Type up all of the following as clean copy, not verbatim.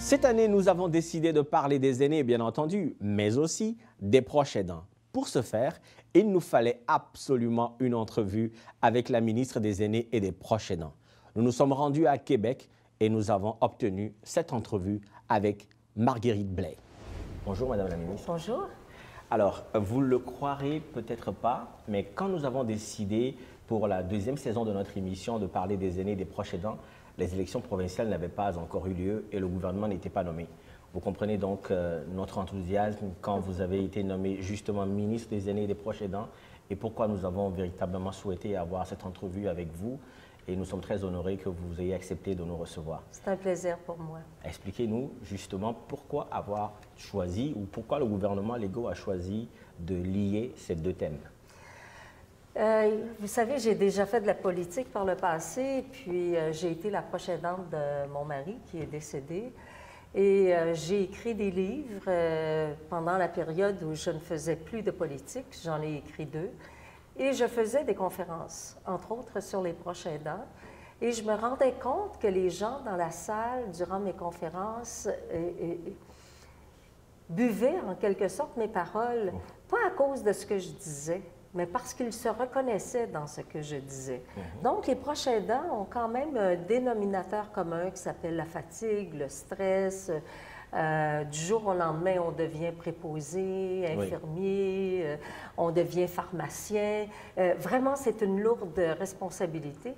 Cette année, nous avons décidé de parler des aînés, bien entendu, mais aussi des proches aidants. Pour ce faire, il nous fallait absolument une entrevue avec la ministre des Aînés et des proches aidants. Nous nous sommes rendus à Québec et nous avons obtenu cette entrevue avec Marguerite Blais. Bonjour, Madame la ministre. Bonjour. Alors, vous le croirez peut-être pas, mais quand nous avons décidé pour la deuxième saison de notre émission de parler des aînés et des proches aidants, les élections provinciales n'avaient pas encore eu lieu et le gouvernement n'était pas nommé. Vous comprenez donc notre enthousiasme quand vous avez été nommé justement ministre des aînés et des proches aidants et pourquoi nous avons véritablement souhaité avoir cette entrevue avec vous. Et nous sommes très honorés que vous ayez accepté de nous recevoir. C'est un plaisir pour moi. Expliquez-nous justement pourquoi avoir choisi ou pourquoi le gouvernement Legault a choisi de lier ces deux thèmes. Vous savez, j'ai déjà fait de la politique par le passé, puis j'ai été la proche aidante de mon mari qui est décédé. Et j'ai écrit des livres pendant la période où je ne faisais plus de politique. J'en ai écrit 2. Et je faisais des conférences, entre autres sur les proches aidants. Et je me rendais compte que les gens dans la salle, durant mes conférences, buvaient en quelque sorte mes paroles, pas à cause de ce que je disais, mais parce qu'ils se reconnaissaient dans ce que je disais. Donc, les proches aidants ont quand même un dénominateur commun qui s'appelle la fatigue, le stress. Du jour au lendemain, on devient préposé, infirmier, on devient pharmacien. Vraiment, c'est une lourde responsabilité.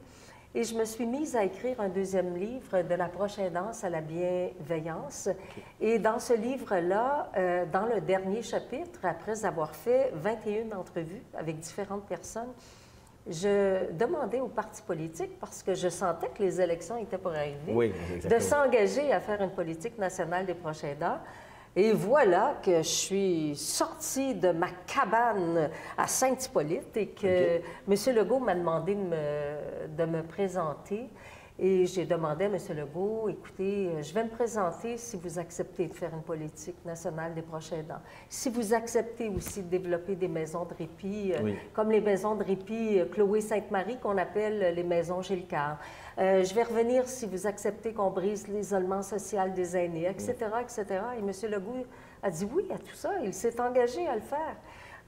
Et je me suis mise à écrire un deuxième livre, De l'approche aidance à la bienveillance. Et dans ce livre-là, dans le dernier chapitre, après avoir fait 21 entrevues avec différentes personnes, je demandais aux partis politiques, parce que je sentais que les élections étaient pour arriver, de s'engager à faire une politique nationale des proches aidants. Et voilà que je suis sortie de ma cabane à Saint-Hippolyte et que M. Legault m'a demandé de me présenter. Et j'ai demandé à M. Legault, écoutez, je vais me présenter si vous acceptez de faire une politique nationale des proches aidants. Si vous acceptez aussi de développer des maisons de répit, comme les maisons de répit Chloé Sainte-Marie, qu'on appelle les maisons Gilles Carre. Je vais revenir si vous acceptez qu'on brise l'isolement social des aînés, etc., etc. Et M. Legault a dit oui à tout ça. Il s'est engagé à le faire.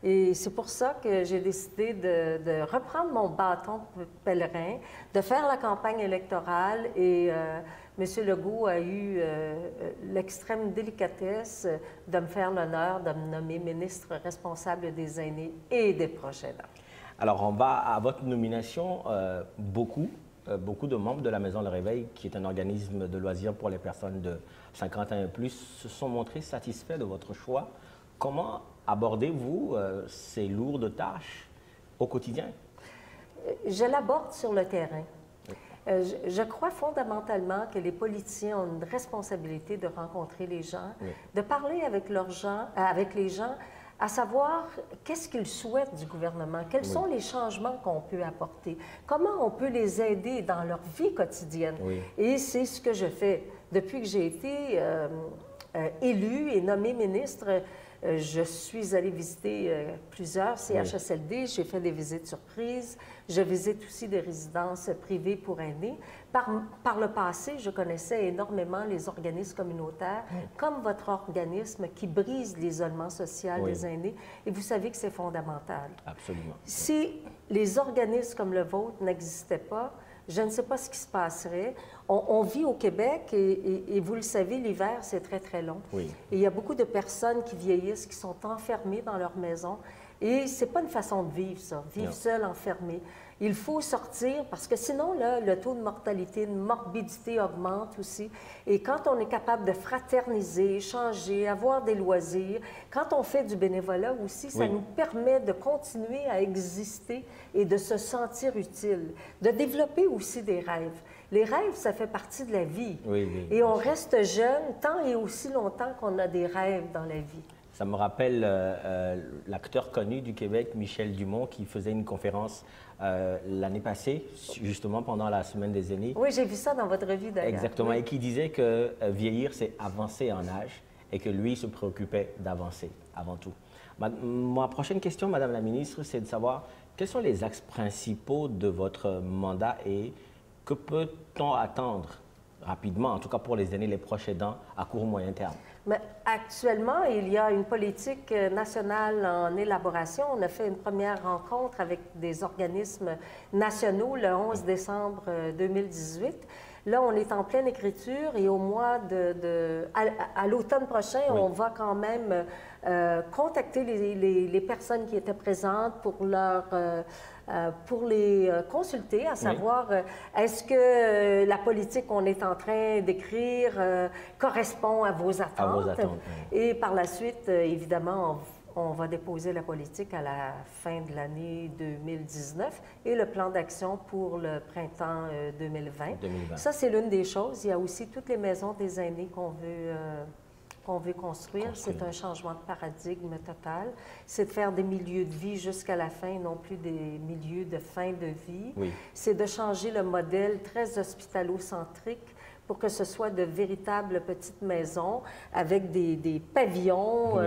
Et c'est pour ça que j'ai décidé de reprendre mon bâton pèlerin, de faire la campagne électorale. Et M. Legault a eu l'extrême délicatesse de me faire l'honneur de me nommer ministre responsable des aînés et des proches aidants. Alors, on va à votre nomination, beaucoup de membres de la Maison Le Réveil, qui est un organisme de loisirs pour les personnes de 50 ans et plus, se sont montrés satisfaits de votre choix. Comment abordez-vous ces lourdes tâches au quotidien? Je l'aborde sur le terrain. Je crois fondamentalement que les politiciens ont une responsabilité de rencontrer les gens, de parler avec les gens, à savoir qu'est-ce qu'ils souhaitent du gouvernement, quels sont les changements qu'on peut apporter, comment on peut les aider dans leur vie quotidienne. Et c'est ce que je fais. Depuis que j'ai été élue et nommée ministre, je suis allée visiter plusieurs CHSLD, j'ai fait des visites surprises, je visite aussi des résidences privées pour aînés. Par le passé, je connaissais énormément les organismes communautaires, comme votre organisme qui brise l'isolement social des aînés, et vous savez que c'est fondamental. Absolument. Si les organismes comme le vôtre n'existaient pas, je ne sais pas ce qui se passerait. On vit au Québec et vous le savez, l'hiver, c'est très, très long. Et il y a beaucoup de personnes qui vieillissent, qui sont enfermées dans leur maison. Et ce n'est pas une façon de vivre, ça, vivre seul, enfermé. Il faut sortir parce que sinon, là, le taux de mortalité, de morbidité augmente aussi. Et quand on est capable de fraterniser, échanger, avoir des loisirs, quand on fait du bénévolat aussi, ça nous permet de continuer à exister et de se sentir utile, de développer aussi des rêves. Les rêves, ça fait partie de la vie. Et on reste jeune tant et aussi longtemps qu'on a des rêves dans la vie. Ça me rappelle l'acteur connu du Québec, Michel Dumont, qui faisait une conférence l'année passée, justement pendant la Semaine des aînés. Oui, j'ai vu ça dans votre revue d'ailleurs. Exactement, et qui disait que vieillir, c'est avancer en âge et que lui se préoccupait d'avancer avant tout. Ma prochaine question, Madame la Ministre, c'est de savoir quels sont les axes principaux de votre mandat et que peut-on attendre rapidement, en tout cas pour les années, les proches aidants à court moyen terme? Mais actuellement, il y a une politique nationale en élaboration. On a fait une première rencontre avec des organismes nationaux le 11 décembre 2018. Là, on est en pleine écriture et au mois à l'automne prochain, Oui. on va quand même contacter les personnes qui étaient présentes pour les consulter, à savoir est-ce que la politique qu'on est en train d'écrire correspond à vos attentes. À vos attentes, oui. Et par la suite, évidemment, on va déposer la politique à la fin de l'année 2019 et le plan d'action pour le printemps 2020. Ça, c'est l'une des choses. Il y a aussi toutes les maisons des aînés qu'on veut construire. C'est un changement de paradigme total. C'est de faire des milieux de vie jusqu'à la fin, non plus des milieux de fin de vie. Oui. C'est de changer le modèle très hospitalo-centrique pour que ce soit de véritables petites maisons avec des pavillons. Oui.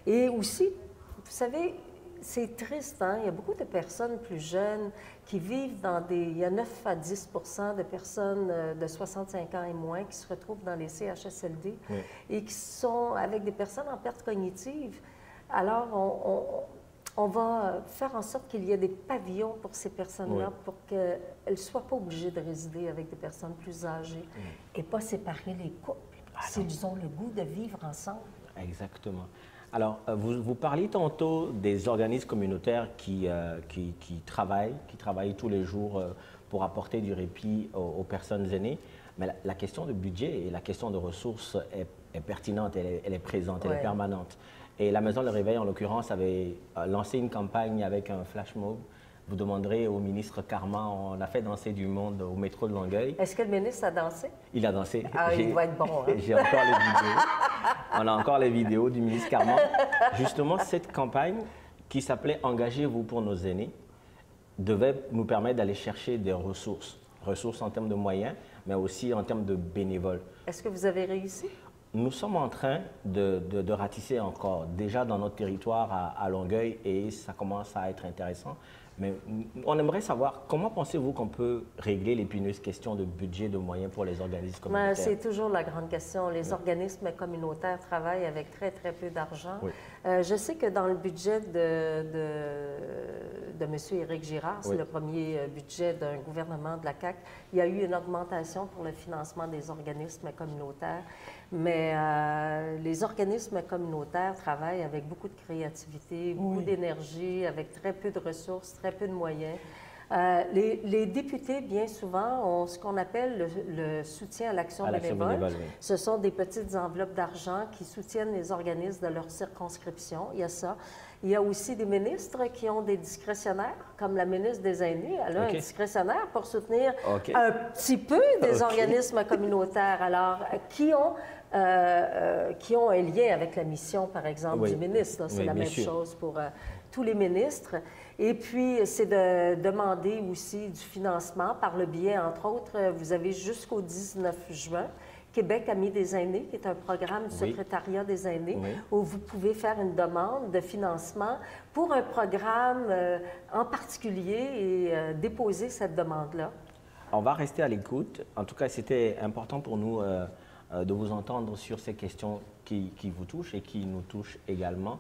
Et aussi, vous savez, c'est triste, hein? Il y a beaucoup de personnes plus jeunes qui vivent dans des... Il y a 9 à 10 de personnes de 65 ans et moins qui se retrouvent dans les CHSLD et qui sont avec des personnes en perte cognitive. Alors, on va faire en sorte qu'il y ait des pavillons pour ces personnes-là pour qu'elles ne soient pas obligées de résider avec des personnes plus âgées et pas séparer les couples s'ils ont le goût de vivre ensemble. Exactement. Alors, vous parliez tantôt des organismes communautaires qui travaillent tous les jours pour apporter du répit aux personnes aînées. Mais la question de budget et la question de ressources est pertinente, elle est présente, elle est permanente. Et la Maison Le Réveil, en l'occurrence, avait lancé une campagne avec un flash mob. Vous demanderez au ministre Carman, on a fait danser du monde au métro de Longueuil. Est-ce que le ministre a dansé? Il a dansé. Ah, il doit être bon. Hein? J'ai encore les vidéos. On a encore les vidéos du ministre Carman. Justement, cette campagne qui s'appelait « Engagez-vous pour nos aînés » devait nous permettre d'aller chercher des ressources. Ressources en termes de moyens, mais aussi en termes de bénévoles. Est-ce que vous avez réussi? Nous sommes en train de ratisser encore, déjà dans notre territoire à Longueuil, et ça commence à être intéressant. Mais on aimerait savoir, comment pensez-vous qu'on peut régler l'épineuse question de budget, de moyens pour les organismes communautaires? C'est toujours la grande question. Les organismes communautaires travaillent avec très, très peu d'argent. Oui. Je sais que dans le budget de M. Éric Girard, c'est le premier budget d'un gouvernement de la CAQ, il y a eu une augmentation pour le financement des organismes communautaires. Mais les organismes communautaires travaillent avec beaucoup de créativité, beaucoup d'énergie, avec très peu de ressources, très peu de moyens. Les députés, bien souvent, ont ce qu'on appelle le soutien à l'action bénévole. Ce sont des petites enveloppes d'argent qui soutiennent les organismes de leur circonscription. Il y a ça. Il y a aussi des ministres qui ont des discrétionnaires, comme la ministre des Aînés. Elle a un discrétionnaire pour soutenir un petit peu des organismes communautaires, alors qui ont un lien avec la mission, par exemple, du ministre. C'est la même chose pour tous les ministres. Et puis, c'est de demander aussi du financement par le biais, entre autres, vous avez jusqu'au 19 juin, Québec Amis des aînés, qui est un programme du secrétariat des aînés, où vous pouvez faire une demande de financement pour un programme en particulier et déposer cette demande-là. On va rester à l'écoute. En tout cas, c'était important pour nous de vous entendre sur ces questions qui vous touchent et qui nous touchent également.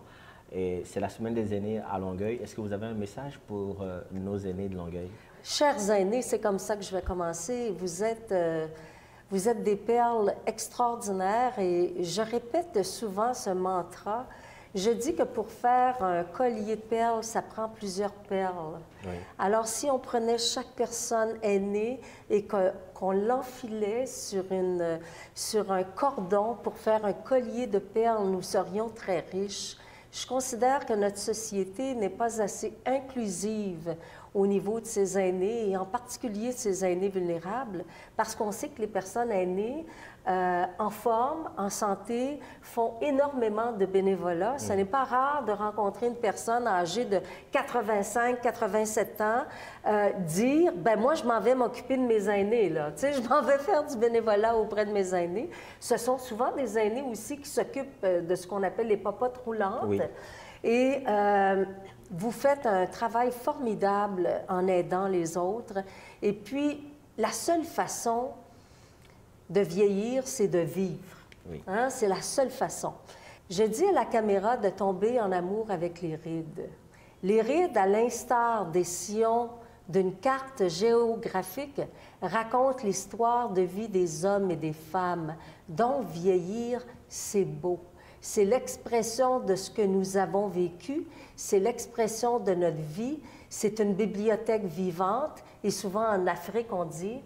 Et c'est la semaine des aînés à Longueuil. Est-ce que vous avez un message pour nos aînés de Longueuil? Chers aînés, c'est comme ça que je vais commencer. Vous êtes des perles extraordinaires et je répète souvent ce mantra. Je dis que pour faire un collier de perles, ça prend plusieurs perles. Oui. Alors, si on prenait chaque personne aînée et qu'on l'enfilait sur un cordon pour faire un collier de perles, nous serions très riches. Je considère que notre société n'est pas assez inclusive au niveau de ces aînés, et en particulier de ces aînés vulnérables, parce qu'on sait que les personnes aînées en forme, en santé, font énormément de bénévolat. Ce n'est pas rare de rencontrer une personne âgée de 85, 87 ans dire « ben moi, je m'en vais m'occuper de mes aînés, là. Tu sais, je m'en vais faire du bénévolat auprès de mes aînés. » Ce sont souvent des aînés aussi qui s'occupent de ce qu'on appelle les popotes roulantes. Oui. Et vous faites un travail formidable en aidant les autres. Et puis, la seule façon de vieillir, c'est de vivre. Oui. Hein? C'est la seule façon. Je dis à la caméra de tomber en amour avec les rides. Les rides, à l'instar des sillons d'une carte géographique, racontent l'histoire de vie des hommes et des femmes, dont vieillir, c'est beau. C'est l'expression de ce que nous avons vécu, c'est l'expression de notre vie, c'est une bibliothèque vivante. Et souvent en Afrique, on dit,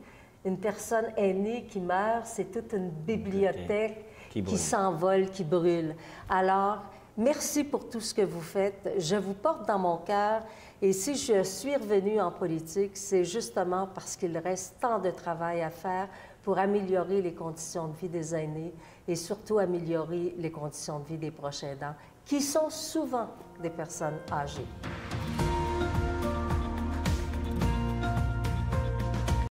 une personne aînée qui meurt, c'est toute une bibliothèque qui s'envole, qui brûle. Alors, merci pour tout ce que vous faites. Je vous porte dans mon cœur. Et si je suis revenue en politique, c'est justement parce qu'il reste tant de travail à faire pour améliorer les conditions de vie des aînés et surtout améliorer les conditions de vie des proches aidants, qui sont souvent des personnes âgées.